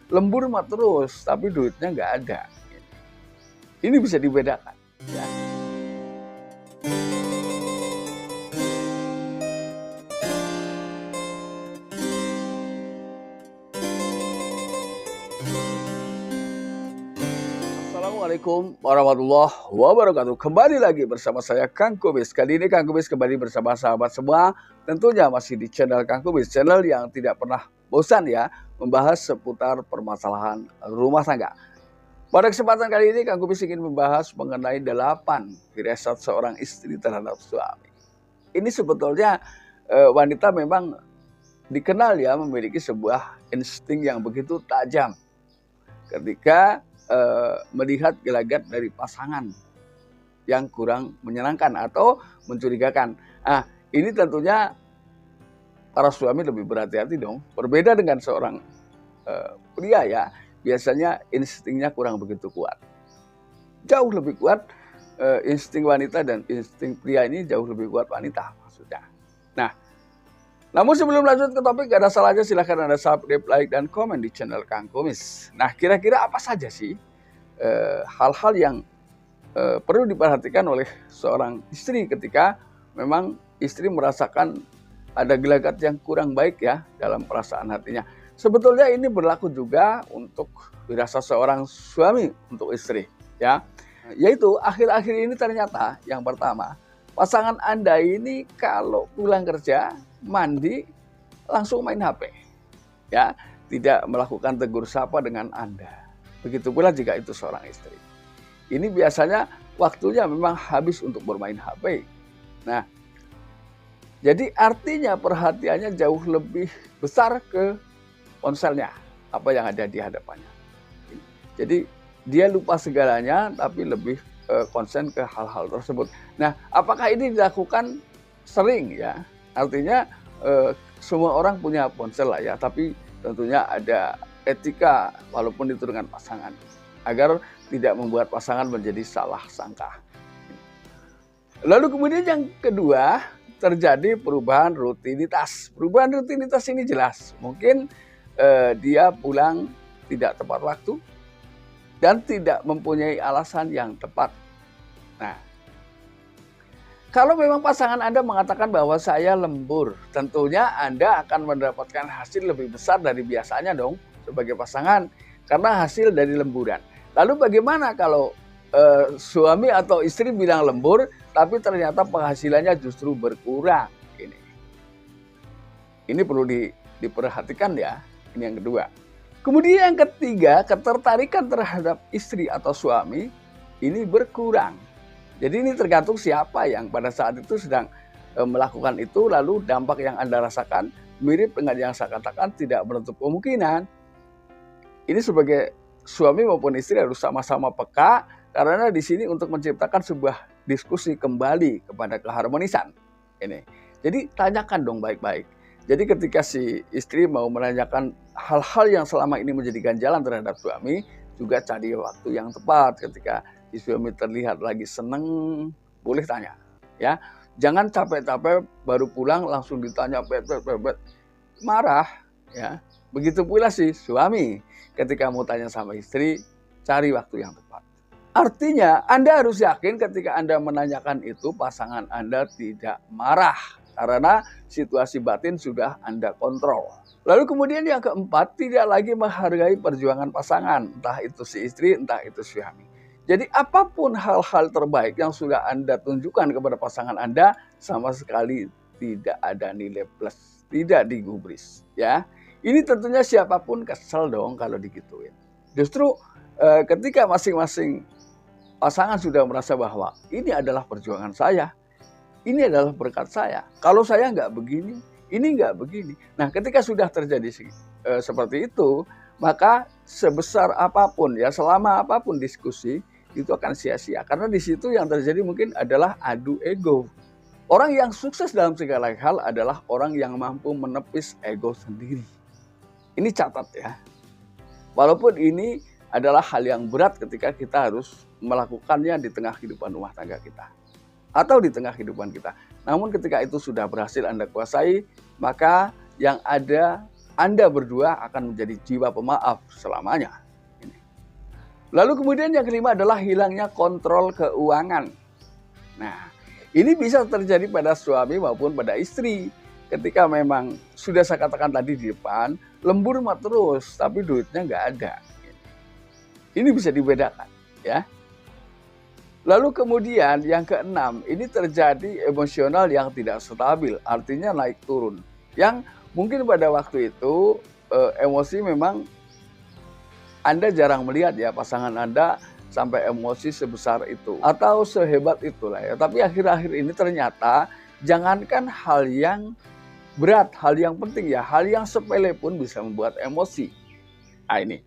lembur mah terus, tapi duitnya nggak ada. Ini bisa dibedakan. Ya. Assalamualaikum warahmatullahi wabarakatuh. Kembali lagi bersama saya Kang Kubis. Kali ini Kang Kubis kembali bersama sahabat semua. Tentunya masih di channel Kang Kubis, channel yang tidak pernah bosan ya membahas seputar permasalahan rumah tangga. Pada kesempatan kali ini Kang Kubis ingin membahas mengenai 8 firasat seorang istri terhadap suami. Ini sebetulnya wanita memang dikenal ya memiliki sebuah insting yang begitu tajam ketika melihat gelagat dari pasangan yang kurang menyenangkan atau mencurigakan. Nah, ini tentunya para suami lebih berhati-hati dong. Berbeda dengan seorang pria ya, biasanya instingnya kurang begitu kuat. Jauh lebih kuat insting wanita dan insting pria ini jauh lebih kuat wanita maksudnya. Nah, namun sebelum lanjut ke topik, gak ada salahnya silahkan Anda subscribe, like, dan komen di channel Kang Kumis. Nah, kira-kira apa saja sih hal-hal yang perlu diperhatikan oleh seorang istri ketika memang istri merasakan ada gelagat yang kurang baik ya dalam perasaan hatinya. Sebetulnya ini berlaku juga untuk firasat seorang suami untuk istri ya. Yaitu akhir-akhir ini ternyata yang pertama, pasangan Anda ini kalau pulang kerja mandi langsung main HP ya, tidak melakukan tegur sapa dengan Anda. Begitu pula jika itu seorang istri, ini biasanya waktunya memang habis untuk bermain HP. Nah, jadi artinya perhatiannya jauh lebih besar ke ponselnya, apa yang ada di hadapannya. Jadi dia lupa segalanya tapi lebih konsen ke hal-hal tersebut. Nah, apakah ini dilakukan sering ya? Artinya semua orang punya ponsel lah ya, tapi tentunya ada etika walaupun itu dengan pasangan agar tidak membuat pasangan menjadi salah sangka. Lalu kemudian yang kedua, terjadi perubahan rutinitas. Perubahan rutinitas ini jelas, mungkin dia pulang tidak tepat waktu dan tidak mempunyai alasan yang tepat. Nah, kalau memang pasangan Anda mengatakan bahwa saya lembur, tentunya Anda akan mendapatkan hasil lebih besar dari biasanya dong sebagai pasangan karena hasil dari lemburan. Lalu bagaimana kalau suami atau istri bilang lembur tapi ternyata penghasilannya justru berkurang? Ini perlu diperhatikan ya. Ini yang kedua. Kemudian yang ketiga, ketertarikan terhadap istri atau suami ini berkurang. Jadi ini tergantung siapa yang pada saat itu sedang melakukan itu, lalu dampak yang Anda rasakan mirip dengan yang saya katakan tidak menutup kemungkinan. Ini sebagai suami maupun istri harus sama-sama peka karena di sini untuk menciptakan sebuah diskusi kembali kepada keharmonisan. Ini. Jadi tanyakan dong baik-baik. Jadi ketika si istri mau menanyakan hal-hal yang selama ini menjadi ganjalan terhadap suami, juga cari waktu yang tepat ketika si suami terlihat lagi seneng, boleh tanya ya. Jangan capek-capek baru pulang langsung ditanya marah ya. Begitu pula si suami ketika mau tanya sama istri, cari waktu yang tepat. Artinya Anda harus yakin ketika Anda menanyakan itu pasangan Anda tidak marah karena situasi batin sudah Anda kontrol. Lalu kemudian yang keempat, tidak lagi menghargai perjuangan pasangan, entah itu si istri, entah itu suami. Jadi apapun hal-hal terbaik yang sudah Anda tunjukkan kepada pasangan Anda, sama sekali tidak ada nilai plus, tidak digubris. Ya, ini tentunya siapapun kesel dong kalau digituin. Justru ketika masing-masing pasangan sudah merasa bahwa ini adalah perjuangan saya, ini adalah berkat saya. Kalau saya nggak begini, ini nggak begini. Nah, ketika sudah terjadi seperti itu, maka sebesar apapun ya, selama apapun diskusi, itu akan sia-sia. Karena di situ yang terjadi mungkin adalah adu ego. Orang yang sukses dalam segala hal adalah orang yang mampu menepis ego sendiri. Ini catat ya. Walaupun ini adalah hal yang berat ketika kita harus melakukannya di tengah kehidupan rumah tangga kita. Atau di tengah kehidupan kita. Namun ketika itu sudah berhasil Anda kuasai, maka yang ada Anda berdua akan menjadi jiwa pemaaf selamanya. Lalu kemudian yang kelima adalah hilangnya kontrol keuangan. Nah, ini bisa terjadi pada suami maupun pada istri. Ketika memang sudah saya katakan tadi di depan, lembur mah terus, tapi duitnya nggak ada. Ini bisa dibedakan, ya. Lalu kemudian yang keenam, ini terjadi emosional yang tidak stabil, artinya naik turun. Yang mungkin pada waktu itu emosi memang Anda jarang melihat ya pasangan Anda sampai emosi sebesar itu atau sehebat itulah ya. Tapi akhir-akhir ini ternyata jangankan hal yang berat, hal yang penting ya, hal yang sepele pun bisa membuat emosi. Nah ini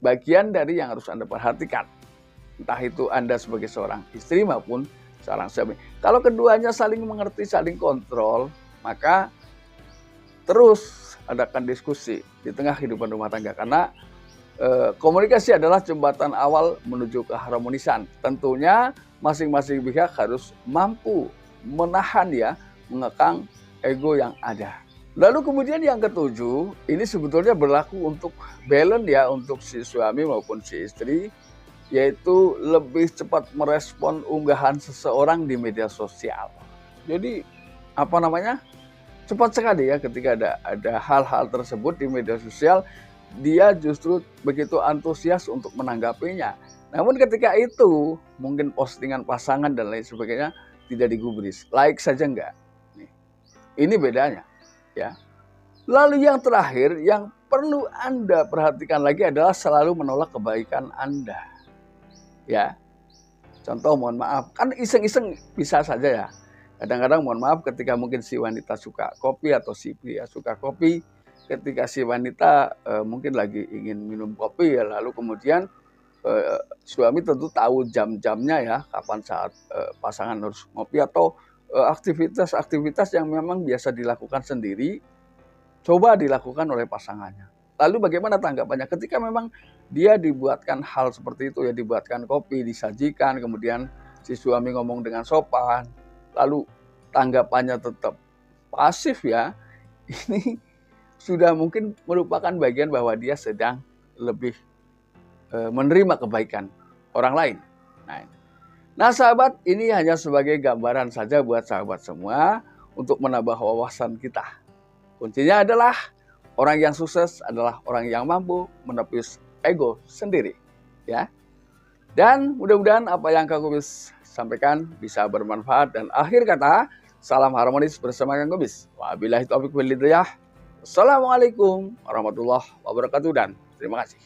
bagian dari yang harus Anda perhatikan. Entah itu Anda sebagai seorang istri maupun seorang suami. Kalau keduanya saling mengerti, saling kontrol, maka terus adakan diskusi di tengah kehidupan rumah tangga. Karena komunikasi adalah jembatan awal menuju keharmonisan. Tentunya masing-masing pihak harus mampu menahan ya, mengekang ego yang ada. Lalu kemudian yang ketujuh, ini sebetulnya berlaku untuk balance ya, untuk si suami maupun si istri, yaitu lebih cepat merespon unggahan seseorang di media sosial. Jadi cepat sekali ya ketika ada hal-hal tersebut di media sosial, dia justru begitu antusias untuk menanggapinya. Namun ketika itu mungkin postingan pasangan dan lain sebagainya tidak digubris, like saja enggak. Ini bedanya ya. Lalu yang terakhir yang perlu Anda perhatikan lagi adalah selalu menolak kebaikan Anda. Ya. Contoh mohon maaf, kan iseng-iseng bisa saja ya. Kadang-kadang mohon maaf ketika mungkin si wanita suka kopi atau si pria suka kopi, ketika si wanita mungkin lagi ingin minum kopi ya, lalu kemudian suami tentu tahu jam-jamnya ya, kapan saat pasangan harus ngopi atau aktivitas-aktivitas yang memang biasa dilakukan sendiri, coba dilakukan oleh pasangannya. Lalu bagaimana tanggapannya ketika memang dia dibuatkan hal seperti itu ya, dibuatkan kopi, disajikan, kemudian si suami ngomong dengan sopan, lalu tanggapannya tetap pasif ya, ini sudah mungkin merupakan bagian bahwa dia sedang lebih menerima kebaikan orang lain. Nah sahabat, ini hanya sebagai gambaran saja buat sahabat semua untuk menambah wawasan kita. Kuncinya adalah orang yang sukses adalah orang yang mampu menepis ego sendiri, ya. Dan mudah-mudahan apa yang Kang Kubis sampaikan bisa bermanfaat. Dan akhir kata, salam harmonis bersama Kang Kubis. Wabillahi taufiq wal hidayah. Assalamualaikum warahmatullahi wabarakatuh dan terima kasih.